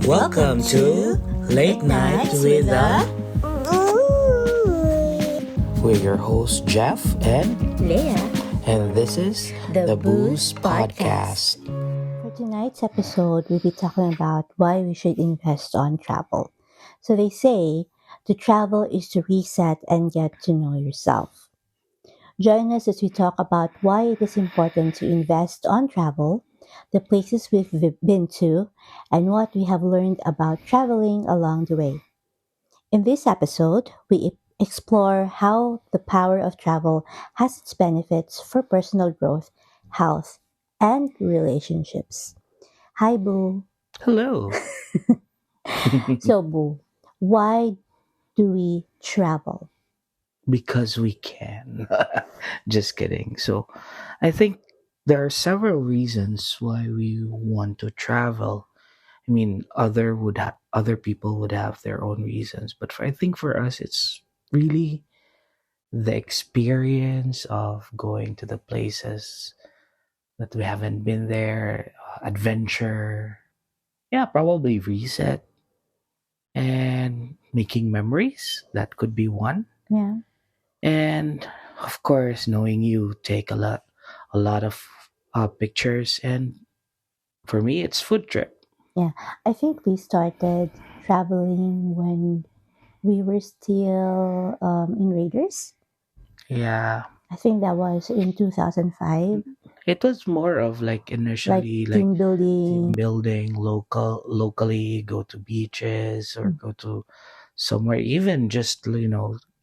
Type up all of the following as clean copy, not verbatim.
Welcome to Late Nights with We're your hosts Jeff and Leah. this is The Booze Booze Podcast. For tonight's episode, we'll be talking about why we should invest on travel. So they say to travel is to reset and get to know yourself. Join us as we talk about why it is important to invest on travel, the places we've been to, and what we have learned about traveling along the way. In this episode, we explore how the power of travel has its benefits for personal growth, health, and relationships. Hi, Boo. Hello. So, Boo, why do we travel? Because we can. Just kidding. So, I think there are several reasons why we want to travel. I mean, other people would have their own reasons, but I think for us, it's really the experience of going to the places that we haven't been there, adventure. Yeah, probably reset and making memories. That could be one. Yeah, And of course, knowing you take a lot of pictures. And for me, it's food trip. yeah. I think we started traveling when we were still in Raiders. Yeah, I think that was in 2005, it was more of like like initially like team team building. building, locally go to beaches or Mm. go to somewhere, even just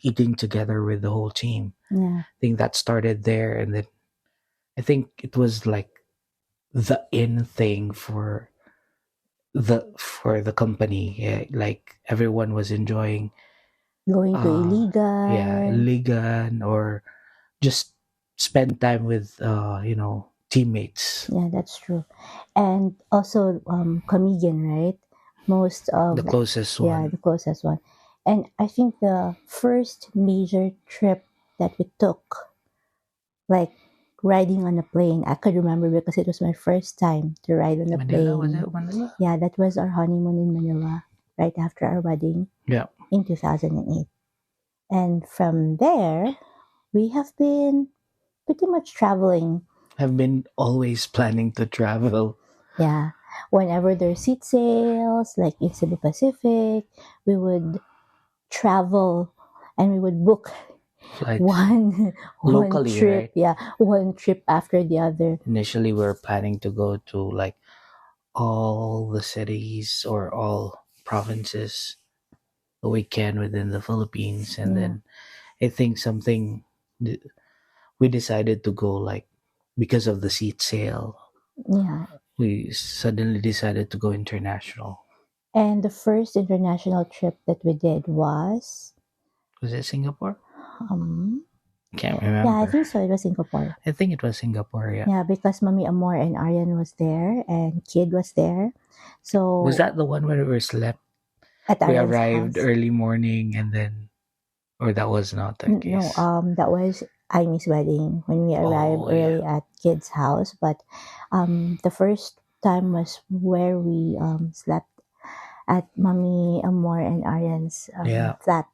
eating together with the whole team. Yeah, I think that started there, and then I think it was like the in thing for the company. Yeah, like everyone was enjoying, going to yeah, Iligan. ligan or just spend time with teammates. Yeah, that's true. And also Comedian, right? Most The of closest yeah, one. the closest one. And I think the first major trip that we took, like riding on a plane, I could remember because it was my first time to ride on a Manila, was plane. it Manila? Yeah, that was our honeymoon in Manila, right after our wedding Yeah. in 2008. And from there, we have been pretty much traveling. I've been always planning to travel. Yeah. Whenever there's seat sales, like in Cebu Pacific, we would travel and we would book Flights one locally, trip, right? yeah, one trip after the other. Initially, we were planning to go to like all the cities or all provinces we can within the Philippines, and Yeah. then I think we decided to go like because of the seat sale. Yeah. We suddenly decided to go international. And the first international trip that we did was Was it Singapore? um Can't yeah, I remember. think so. It was Singapore. I think it was Singapore. Yeah. Yeah, because Mami Amor and Aryan was there and Kid was there. Was So that the one where we slept? at We Aryan's arrived house. early morning and then, or that was not the No, case. that was Amy's wedding when we arrived Oh yeah. early at Kid's house. But the first time was where we slept at Mami Amor and Aryan's Yeah. flat.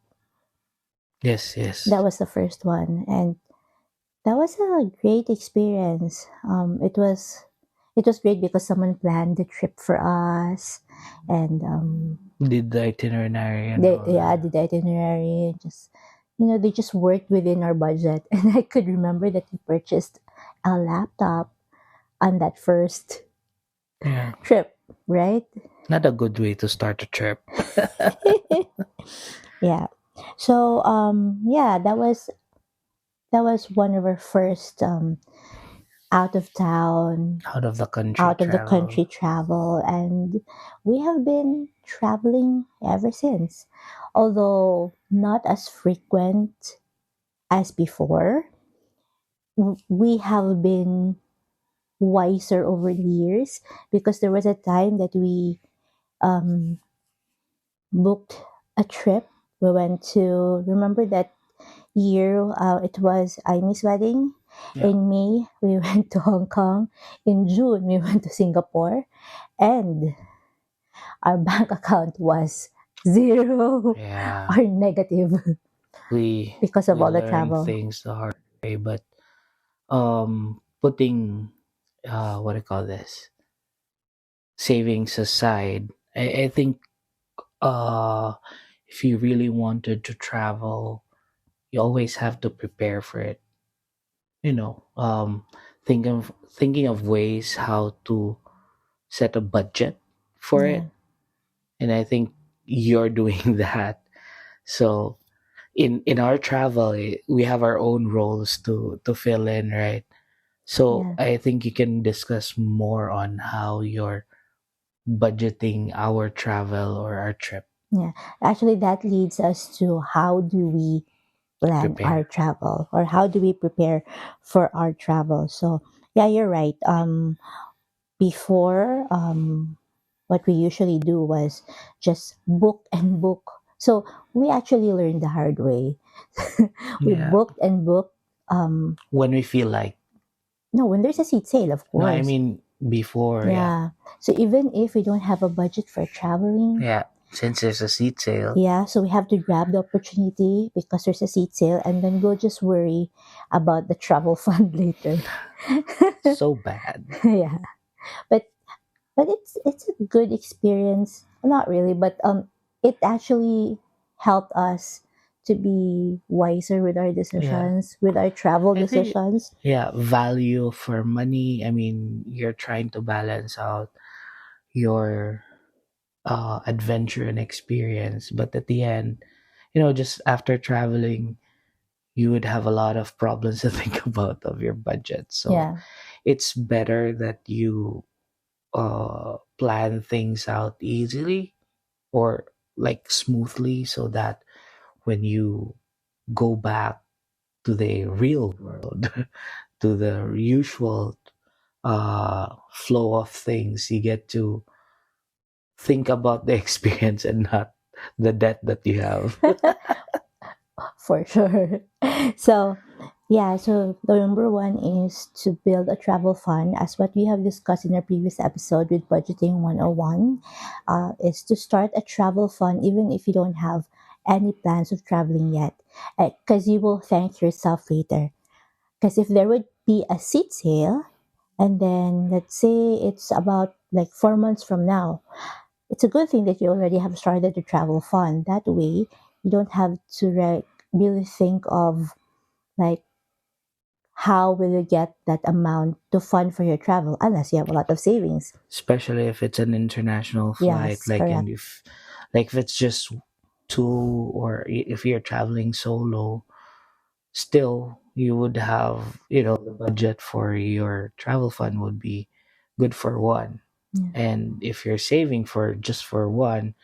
Yes. Yes. That was the first one, and that was a great experience. It was great because someone planned the trip for us, and Did the itinerary and they all yeah that. did the itinerary. Just they just worked within our budget, and I could remember that we purchased a laptop on that first Yeah. trip, right? Not a good way to start a trip. Yeah. So yeah, that was one of our first out of town, Out of the country out of the travel. country travel, and we have been traveling ever since, although not as frequent as before. We have been wiser over the years because there was a time that we um, booked a trip. We went to, remember that year, it was Amy's wedding. Yeah. In May, we went to Hong Kong. In June, we went to Singapore. And our bank account was zero Yeah, or negative we because of we all the learn travel. things the hard way, but putting what do I call this, savings aside, I think uh if you really wanted to travel, you always have to prepare for it. You know, thinking of ways how to set a budget for Yeah, it, and I think you're doing that. So in our travel, we have our own roles to fill in, right? So yeah, I think you can discuss more on how you're budgeting our travel or our trip. yeah. Actually, that leads us to how do we plan our Prepare. travel or how do we prepare for our travel. So, yeah, you're right. Before, what we usually do was just book and book. So we actually learned the hard way. We Yeah, booked and booked. Um, when we feel like. no, when there's a seat sale, of No, I course. mean before. Yeah, Yeah. So even if we don't have a budget for traveling, yeah. Since there's a seat sale, yeah, so we have to grab the opportunity because there's a seat sale and then we'll just worry about the travel fund later. so bad. Yeah. But it's a good experience. Not really, but it actually helped us to be wiser with our Yeah, decisions, with our travel I think. decisions. Yeah, value for money. I mean, you're trying to balance out your adventure and experience, but at the end, just after traveling, you would have a lot of problems to think about of your budget. So Yeah. it's better that you plan things out easily or like smoothly, so that when you go back to the real world, to the usual flow of things, you get to think about the experience and not the debt that you have. For sure. So, yeah, so the number one is to build a travel fund, as what we have discussed in our previous episode with Budgeting 101, is to start a travel fund even if you don't have any plans of traveling yet, because you will thank yourself later. Because if there would be a seat sale, and then let's say it's about like 4 months from now, it's a good thing that you already have started a travel fund. That way, you don't have to really think of like how will you get that amount to fund for your travel unless you have a lot of savings. Especially if it's an international flight, Yes, correct. if it's just two, or if you're traveling solo, still you would have, the budget for your travel fund would be good for one. Yeah. And if you're saving for just for one,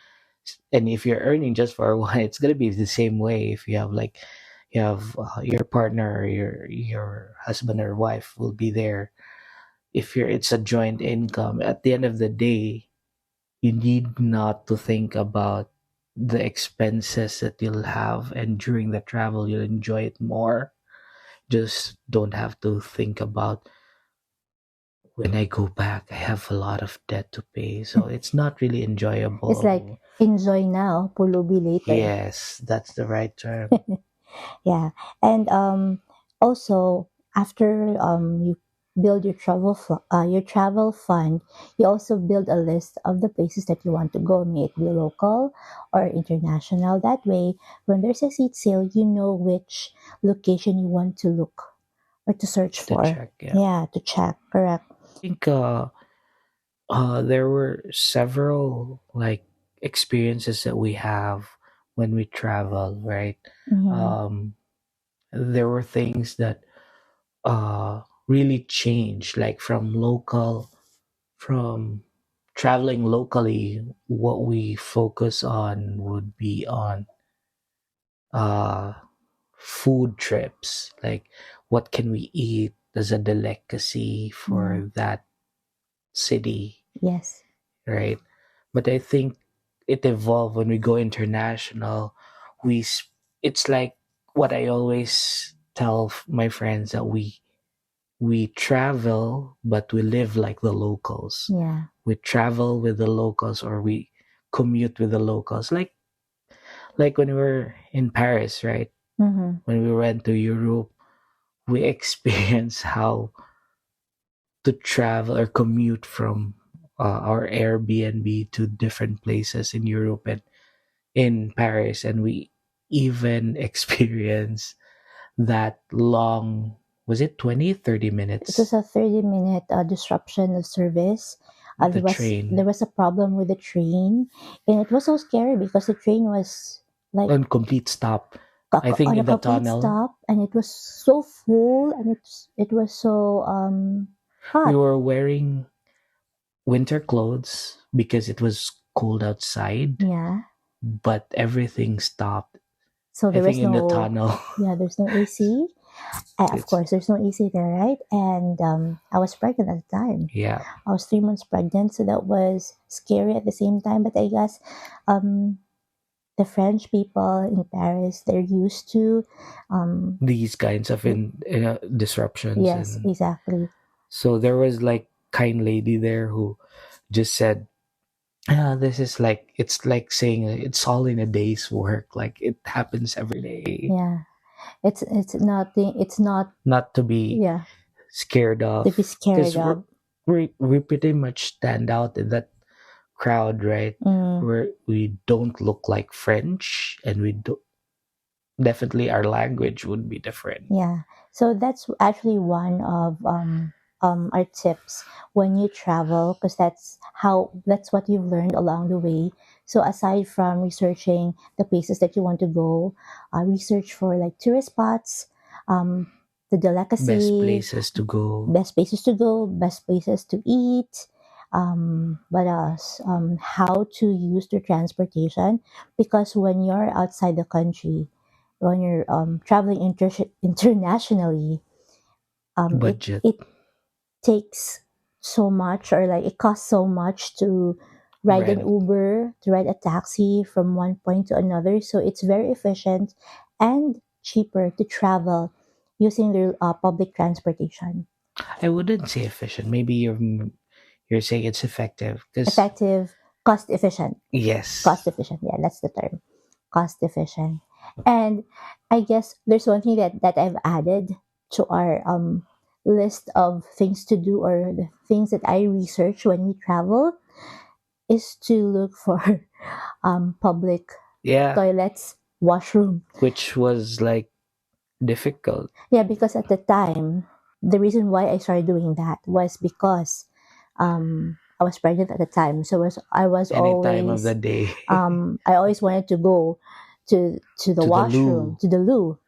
and if you're earning just for one, it's gonna be the same way. If you have like, your partner or your husband or wife will be there. If it's a joint income, at the end of the day, you need not to think about the expenses that you'll have, and during the travel you'll enjoy it more. Just don't have to think about, when I go back I have a lot of debt to pay, so it's not really It's like enjoyable. enjoy now, pulubi later. Yes, that's the right term. Yeah. And also after you build your travel fund, you also build a list of the places that you want to go, may it be local or international. That way, when there's a seat sale, you know which location you want to look or to search To for. check, yeah. Yeah, to check. Correct. I think there were several like experiences that we have when we travel, right? Mm-hmm. um there were things that really changed, like from traveling locally. What we focus on would be on uh food trips, like what can we eat as a delicacy Yeah. for that city, Yes. right? But I think it evolved when we go international. It's like what I always tell my friends, that we travel but we live like the locals. Yeah. We travel with the locals, or commute with the locals, like when we were in Paris, right? Mm-hmm. When we went to Europe, we experienced how to travel or commute from our Airbnb to different places in Europe and in Paris, and we even experienced that long, was it It was 20, 30 minutes, a 30-minute disruption of service. the There train was a problem with the train, and it was so scary because the train was like on complete stop. I think on a in the complete tunnel, stop, and it was so full, and it was so we hot. were wearing winter clothes because it was cold outside, Yeah. but everything stopped. So I there think was in the no, tunnel, yeah, there's no AC. Of it's, course, there's no AC there, right? And I was pregnant at the time. yeah, I was 3 months pregnant, so that was scary at the same time. But I guess um, the French people in Paris, they're used to, um, these kinds of disruptions. yes, And exactly. so there was like kind lady there who just said, this is like, it's like saying it's all in a day's work, like it happens every day, Yeah, it's nothing. It's not, not to be yeah, scared to be of, scared because of. we pretty much stand out in that crowd, right? Mm, Where we don't look like French, and we do, definitely our language would be different. yeah. So that's actually one of our tips when you travel, because that's what you've learned along the way. So aside from researching the places that you want to go, research for like tourist spots, um, the Best delicacy, places to go. best places to go, best places to eat. What else? How to use the transportation, because when you're outside the country, when you're traveling internationally, Budget. it takes so much, or like it costs so much to ride an Rent. Uber, to ride a taxi from one point to another. So it's very efficient and cheaper to travel using the public transportation. I wouldn't say efficient. Maybe you're saying it's effective because, Effective, cost efficient. Cost yes, efficient, yeah, that's the term. Cost efficient. And I guess there's one thing that I've added to our list of things to do, or the things that I research when we travel, is to look for public yeah, toilets, washroom. which was like difficult Yeah, because at the time, the reason why I started doing that was because I was pregnant at the time, so I was any time of the always day. I always wanted to go to the To the washroom, loo. to the loo,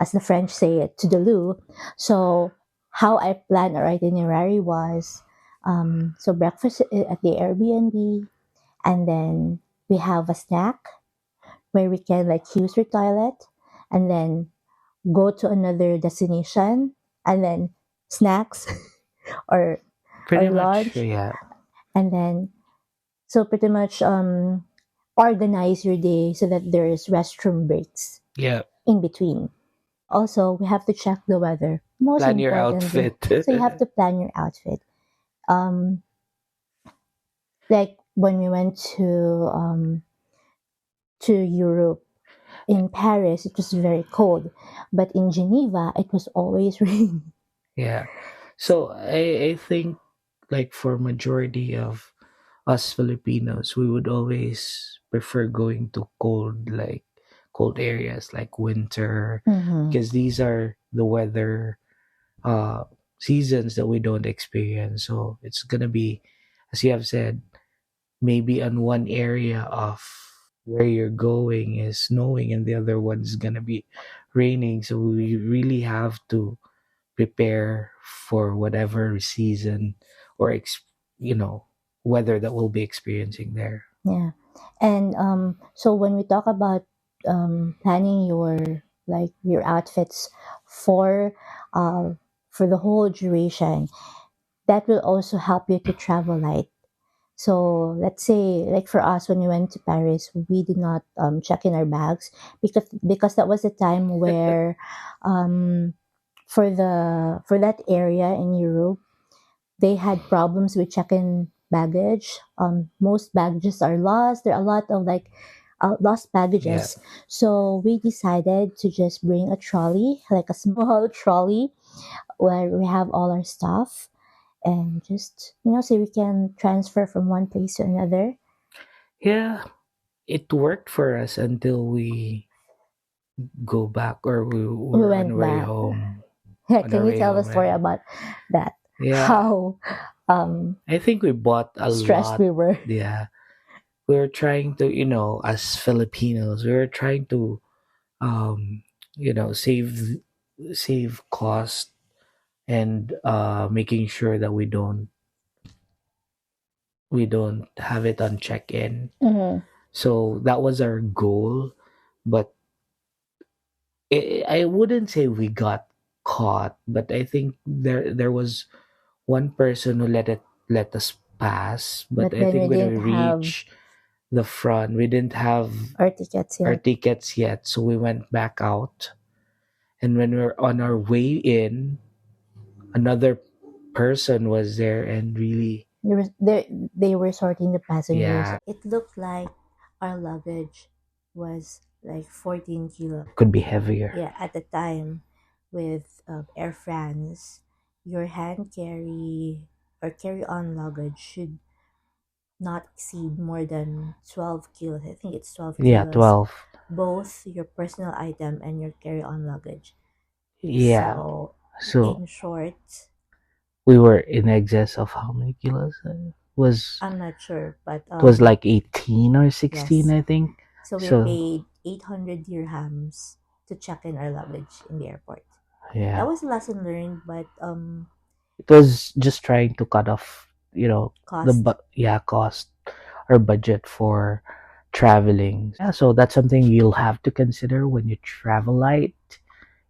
as the French say it, to the loo. So how I planned our itinerary was, so breakfast at the Airbnb, and then we have a snack where we can like use your toilet, and then go to another destination, and then snacks or Pretty much, lunch, yeah. and then so pretty much organize your day so that there's restroom breaks Yeah. in between. Also, we have to check the weather. Most Plan your importantly, outfit. so you have to plan your outfit. Um, like when we went to Europe, in Paris, it was very cold, but in Geneva, it was always rain. Yeah. So I think, like for majority of us Filipinos, we would always prefer going to cold areas like winter, Mm-hmm. because these are the weather uh seasons that we don't experience. So it's gonna be, as you have said, maybe on one area of where you're going is snowing and the other one's gonna be raining. So we really have to prepare for whatever season or you know weather that we'll be experiencing there. Yeah, and so when we talk about planning your like your outfits for uh, for the whole duration, that will also help you to travel light. So let's say, like for us, when we went to Paris, we did not check in our bags, because that was the time where, um, for that area in Europe, they had problems with check-in baggage. Most baggages are lost. There are a lot of like lost Yeah. baggages. So we decided to just bring a trolley, like a small trolley, where we have all our stuff, and just so we can transfer from one place to another. Yeah, it worked for us until we go back, or we We were on our went way back. home. On Can our you way tell the home, story and about that? yeah, How um, I think we bought a stressed lot. we were. Yeah, we were trying to, as Filipinos, we were trying to, um, save cost, and making sure that we don't have it on check-in. Mhm. So that was our goal, but I wouldn't say we got caught, but I think there was one person who let us pass. But But I then think we when didn't we have reached the front, we didn't have our tickets our yet. tickets yet, so we went back out. And when we were on our way in, another person was there, and really, They were sorting the passengers. yeah, It looked like our luggage was like 14 kilo. could be heavier. Yeah, at the time with Air France, your carry on luggage should not exceed more than 12 kilos. I think it's 12 Yeah, kilos, 12. both your personal item and your carry on luggage. Yeah. So, So in short, we were in excess of how many kilos? Was I'm not sure, but it was like 18 or 16, yes. I think. So we So paid 800 dirhams to check in our luggage in the airport. That yeah, was a lesson learned, but it was just trying to cut off, the cost. cost or budget for traveling. Yeah, so that's something you'll have to consider when you travel light.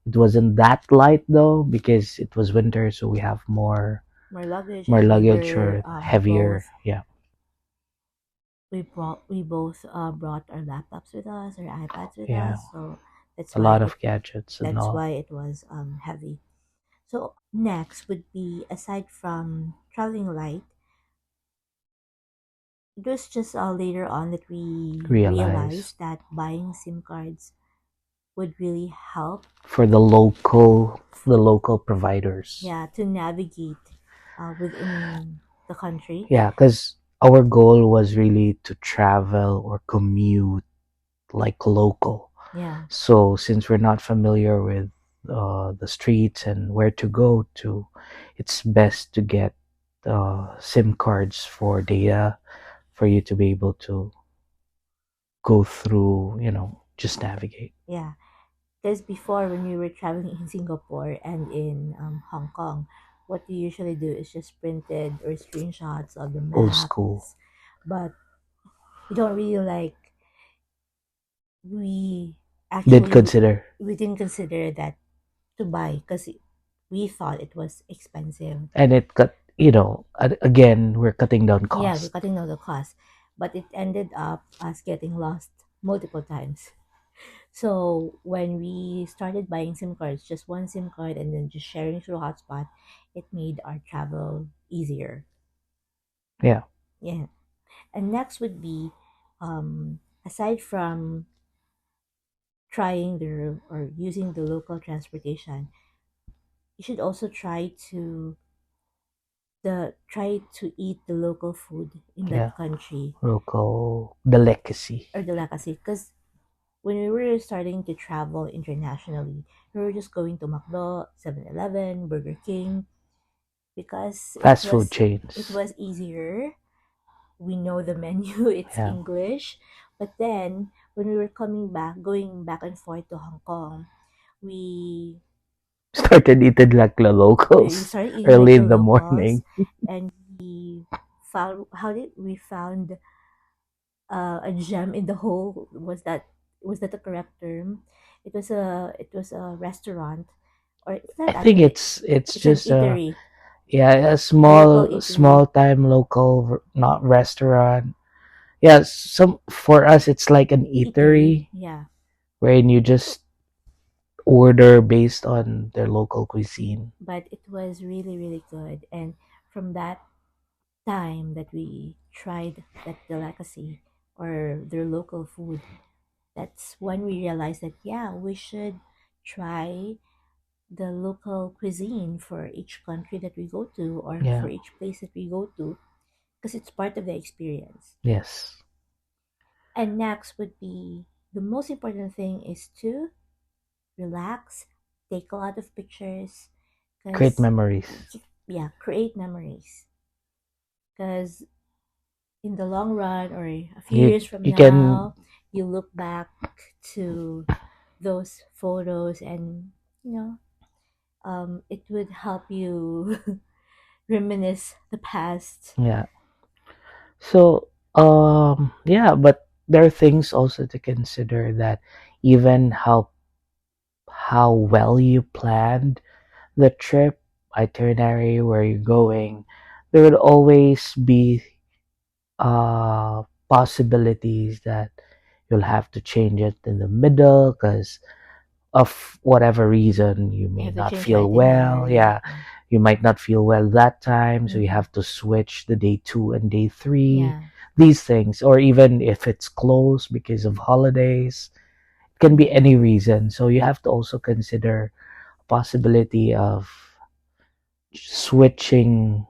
It wasn't that light though, because it was winter, so we have More luggage, more and luggage, or heavier. Yeah, we both brought our laptops with us, our iPads with yeah, us. So that's a why lot it of gadgets and that's all. why it was heavy. So next would be, aside from traveling light, it was just later on that we Realize realized that buying SIM cards would really help, for the local providers. yeah, to navigate within the country. Yeah, because our goal was really to travel or commute like local. Yeah, So since we're not familiar with the streets and where to go to, it's best to get SIM cards for data, for you to be able to go through, just navigate. yeah. Because before, when we were traveling in Singapore and in Hong Kong, what we usually do is just printed or screenshots of the Old school. maps, but we don't really like, we Did actually consider. we didn't consider that to buy because we thought it was expensive. And it cut, again, we're cutting down Yeah, we're cost. cutting down the cost, but it ended up us getting lost multiple times. So when we started buying SIM cards, just one SIM card and then just sharing through hotspot, it made our travel easier. Yeah. Yeah. And next would be, aside from trying the or using the local transportation, you should also try to eat the local food in Yeah. that country Local delicacy. or delicacy. Because when we were starting to travel internationally, we were just going to McDo, 7-Eleven, Burger King, because Fast food chains. easier. We know the menu, it's Yeah. English. But then when we were going back and forth to Hong Kong, we Started eating like the we locals started eating like early the in the locals, morning. and we found a gem in the hole. Was that the correct term? It was a restaurant, or it's I not think actually. it's It's an just eatery, a a local small eatery. time local, not restaurant. Yeah, some for us it's like an Eatery, eatery yeah. wherein you just order based on their local cuisine. But it was really really good, and from that time that we tried that delicacy or their local food, that's when we realized that yeah, we should try the local cuisine for each country that we go to or Yeah. for each place that we go to because it's part of the experience. Yes. And next would be the most important thing is to relax, take a lot of pictures, Create because memories. yeah, create memories. Because in the long run or a few You years from you can now, you look back to those photos and you know it would help you reminisce the past. yeah. So yeah, but there are things also to consider that even how well you planned the trip, itinerary, where you're going, there would always be possibilities that you'll have to change it in the middle because of whatever reason you You may have to not change the feel well. itinerary. Yeah, you might not feel well that time, so you Mm-hmm. have to switch the day 2 and day 3, Yeah, these things. Or even if it's closed because of holidays, it can be yeah. any reason, so you have to also consider possibility of switching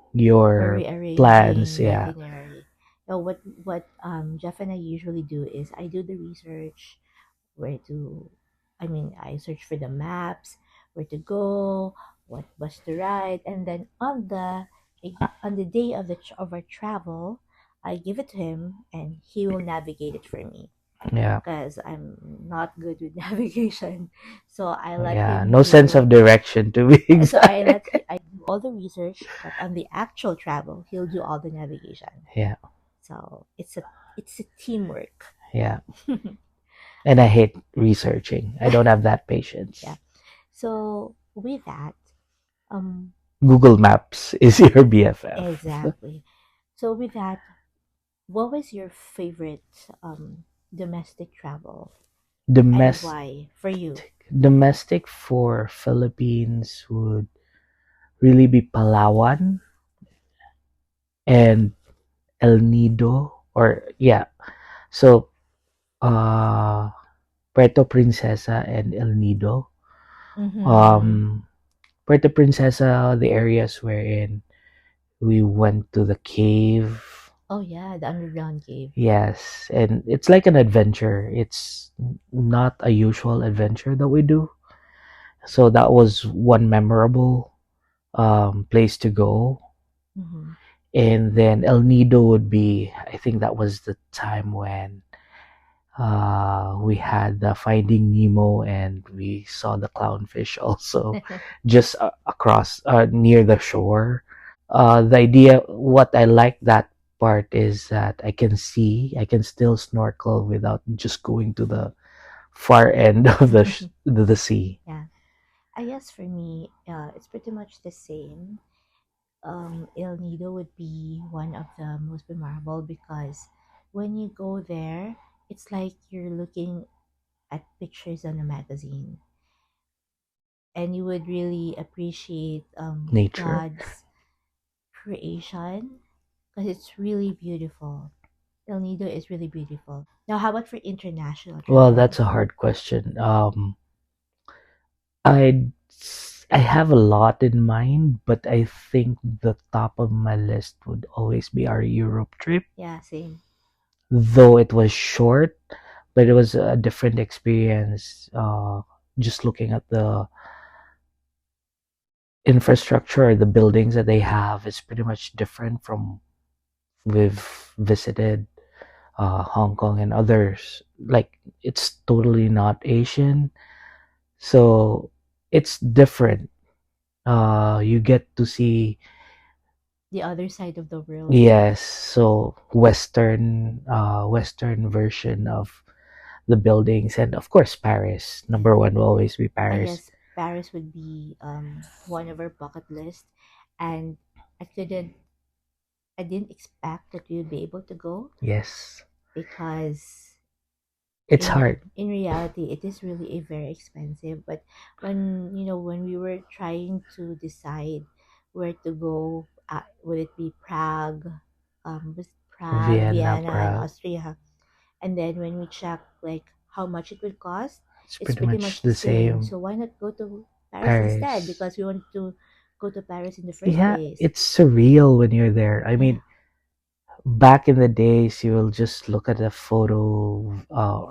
Or your plans. rearranging the Yeah. itinerary. So what Jeff and I usually do is I do the research where to, I mean, I search for the maps, where to go, what bus to ride, and then on the day of of our travel, I give it to him, and he will navigate it for me Yeah. because I'm not good with navigation. So I let Yeah, him no sense do. of direction to be So exact. I do all the research, but on the actual travel, he'll do all the navigation. Yeah. So it's a teamwork. Yeah. And I hate researching. I don't have that Yeah. patience. So with that, um, Google Maps is your BFF. exactly. So with that, what was your favorite domestic travel and Domestic why for you? domestic for Philippines would really be Palawan and El Nido, or yeah. So uh Puerto Princesa and El Nido. Mm-hmm. Um Puerto Princesa, the areas wherein we went to the cave. Oh yeah, the underground cave. Yes, and it's like an adventure. It's not a usual adventure that we do. So that was one memorable place to go. Mm-hmm. And then El Nido would be, I think that was the time when we had the Finding Nemo and we saw the clownfish also just across near the shore. The idea, what I like that part is that I can still snorkel without just going to the far end of the sea. Yeah, I guess for me, it's pretty much the same. El Nido would be one of the most memorable because when you go there, it's like you're looking at pictures on a magazine, and you would really appreciate Nature. God's creation because it's really beautiful. El Nido is really beautiful. Now, how about for international Well, travel? that's a hard question. I I have a lot in mind, but I think the top of my list would always be our Europe trip. Yeah, same. Though it was short, but it was a different experience. Just looking at the infrastructure, the buildings that they have is pretty much different from we've visited Hong Kong and others. Like it's totally not Asian, so it's different. You get to see, The other side of the world. yes, so Western version of the buildings, and of course Paris. Number one will always be I Paris. guess Paris would be one of our bucket list, and I couldn't, I didn't expect that we would be able to go Yes, because it's hard. in reality it is really a very expensive. But when when we were trying to decide where to go, would it be Prague? with Prague, Vienna, Vienna, and Prague. Austria. And then when we check like how much it would cost, It's it's pretty pretty much much the the same. same. So why not go to Paris instead? Paris. Because we want to go to Paris in the first Yeah, place. it's surreal when you're there. I Yeah, mean, back in the days, you will just look at a photo,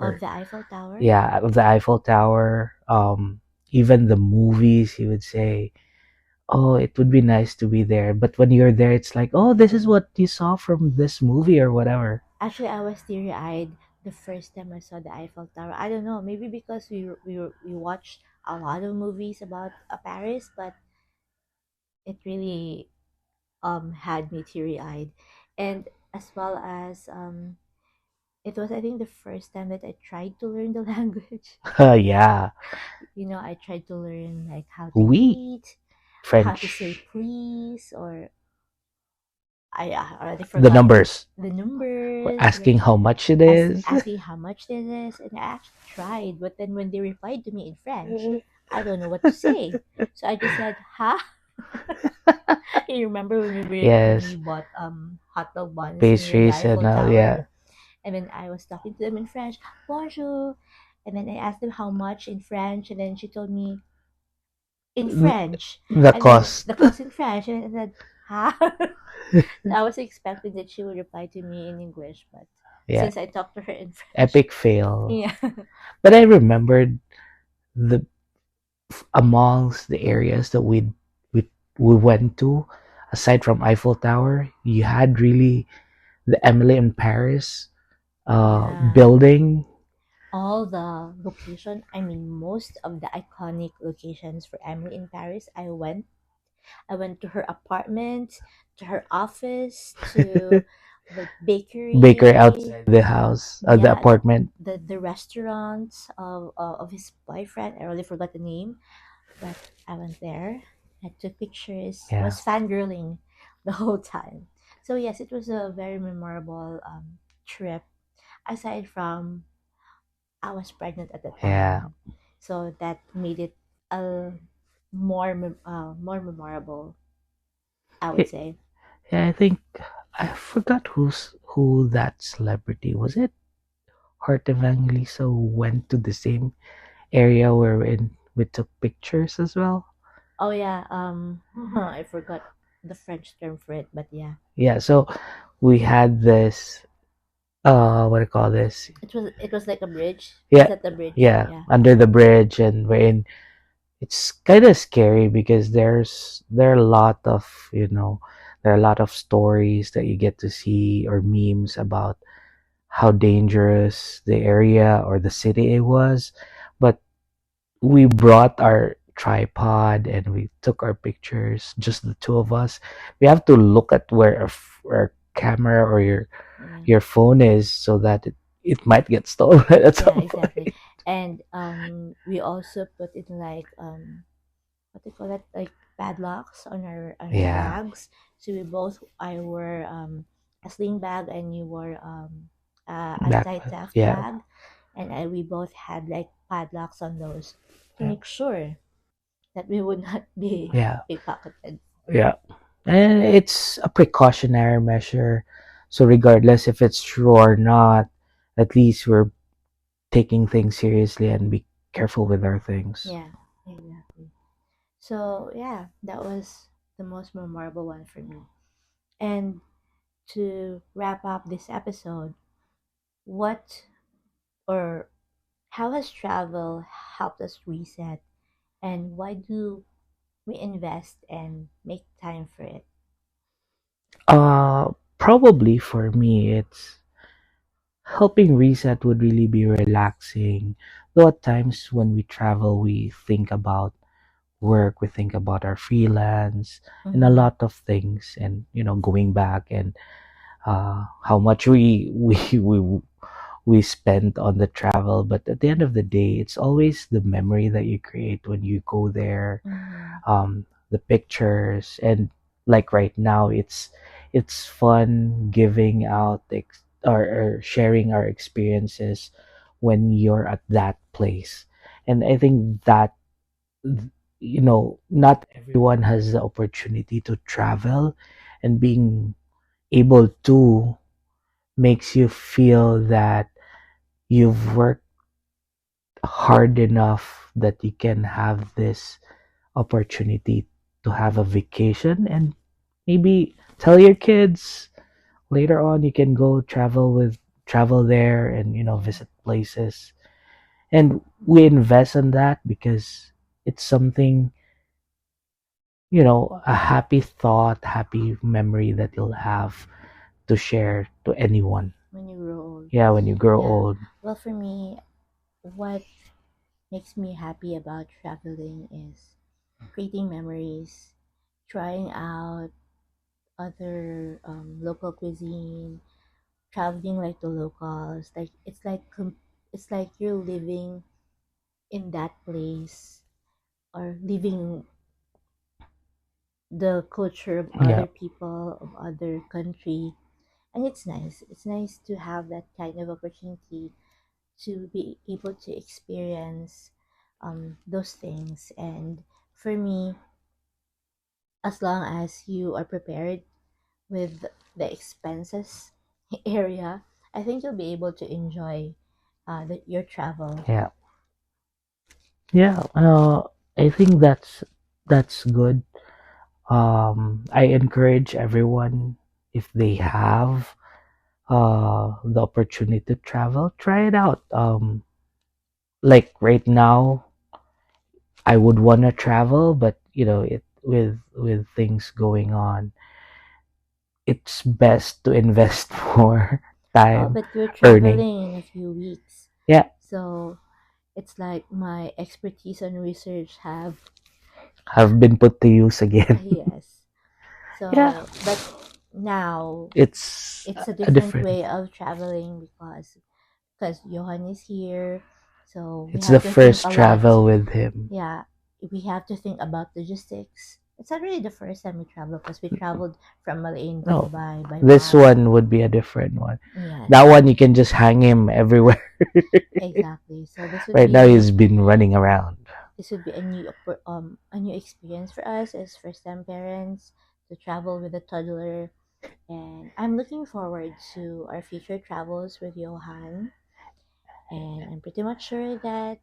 of or the Eiffel Tower. yeah, of the Eiffel Tower. Even the movies, you would say, "Oh, it would be nice to be there." But when you're there, it's like, "Oh, this is what you saw from this movie or whatever." Actually, I was teary eyed the first time I saw the Eiffel Tower. I don't know, maybe because we watched a lot of movies about Paris, but it really had me teary eyed, and as well as it was, I think, the first time that I tried to learn the language. Yeah, I tried to learn like how to we eat, how to say French, please, or I already the forgot numbers, the numbers, asking how much it as is. asking how much this is, and I actually tried, but then when they replied to me in French, I don't know what to say. So I just said, "Huh?" You remember when we Yes, bought hot dog buns near the pastries and Eiffel all. Yeah, Tower, and then I was talking to them in French, "Bonjour," and then I asked them how much in French, and then she told me in French, the and then cost. the cost in French, and I said, "Huh?" I was expecting that she would reply to me in English, but Yeah, since I talked to her in French, epic fail. yeah, But I remembered the amongst the areas that we went to, aside from Eiffel Tower, you had really the Emily in Paris yeah, building. all the location. I mean, most of the iconic locations for Emily in Paris, I went to her apartment, to her office, to the Bakery bakery, outside the house, the yeah, apartment. the restaurant of his boyfriend. I really forgot the name, but I went there. I took pictures. I Yeah, was fangirling the whole time. So yes, it was a very memorable trip. Aside from I was pregnant at the yeah, time, so that made it a more memorable, I would Y- say. yeah. I think I forgot who that celebrity was. It Heart Evangelista who went to the same area where we took pictures as well. Oh yeah, I forgot the French term for it, but yeah, Yeah, so we had this what do you call this? it was like a bridge. Is Yeah, that the bridge? yeah, Yeah, under the bridge, and we're in. It's kind of scary because there are a lot of there are a lot of stories that you get to see or memes about how dangerous the area or the city it was, but we brought our tripod and we took our pictures, just the two of us. We have to look at where our camera or yeah, your phone is so that it might get stolen at yeah, some exactly. point. And we also put in like what do you call that, like padlocks on our Yeah, bags. So I wore a sling bag, and you wore back. anti-theft Yeah, bag, and we both had like padlocks on those to yeah, make sure that we would not be yeah, pickpocketed. yeah. And it's a precautionary measure. So regardless if it's true or not, at least we're taking things seriously and be careful with our things. Yeah, exactly. So yeah, that was the most memorable one for me. And to wrap up this episode, what or how has travel helped us reset, and why do we invest and make time for it? Probably for me, it's helping reset would really be relaxing. Though at times when we travel, we think about work, we think about our freelance and a Mm-hmm. lot of things, and going back and how much we spent on the travel. But at the end of the day, it's always the memory that you create when you go there, Mm-hmm. the pictures, and like right now, it's fun giving out or sharing our experiences when you're at that place. And I think that not everyone has the opportunity to travel and being able to makes you feel that you've worked hard enough that you can have this opportunity to have a vacation, and maybe tell your kids later on you can go travel there and Yeah. visit places. And we invest in that because it's something, a happy thought, happy memory that you'll have to share to anyone. When you grow old. Yeah, when you grow Yeah. old. Well, for me, what makes me happy about traveling is creating memories, trying out other local cuisine, traveling like the locals. Like it's like you're living in that place or living the culture of Yeah. other people of other country, and it's nice. It's nice to have that kind of opportunity to be able to experience those things. And for me, as long as you are prepared with the expenses area, I think you'll be able to enjoy your travel. Yeah. Yeah. I think that's good. I encourage everyone, if they have the opportunity to travel, try it out. Like right now, I would want to travel, but it with things going on, it's best to invest more Oh, time but you're earning. traveling in a few weeks. Yeah, So it's like my expertise and research have, have been put to use again. yes. Yeah, So, but now it's it's a a different different. way of traveling because Johan is here. So we It's the have to think first a lot. travel with him. Yeah, we have to think about logistics. It's not really the first time we traveled because we traveled from Malain to No, Dubai by this bus. one would be a different one. That Yes, one you can just hang him everywhere. exactly. So Right now he's been running around. this would be a new experience for us as first time parents to travel with a toddler, and I'm looking forward to our future travels with Johan, and I'm pretty much sure that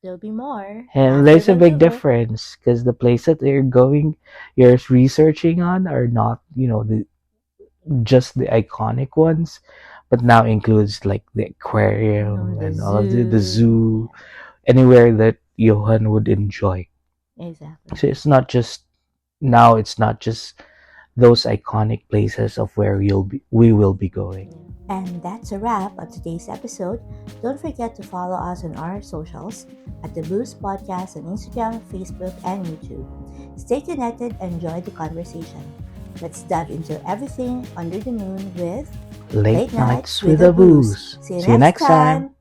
there'll be more And after there's a big Vancouver. difference because the places that you're researching on are not, just the iconic ones, but now includes like the aquarium The and all of the zoo. zoo, Yeah, anywhere that Johan would enjoy. exactly. So it's not just those iconic places of where we will be going. And that's a wrap on today's episode. Don't forget to follow us on our socials at the Boost Podcast on Instagram, Facebook, and YouTube. Stay connected and enjoy the conversation. Let's dive into everything under the moon with Late Late Nights nights with with a a Boost. booze. See you See you next next time. time.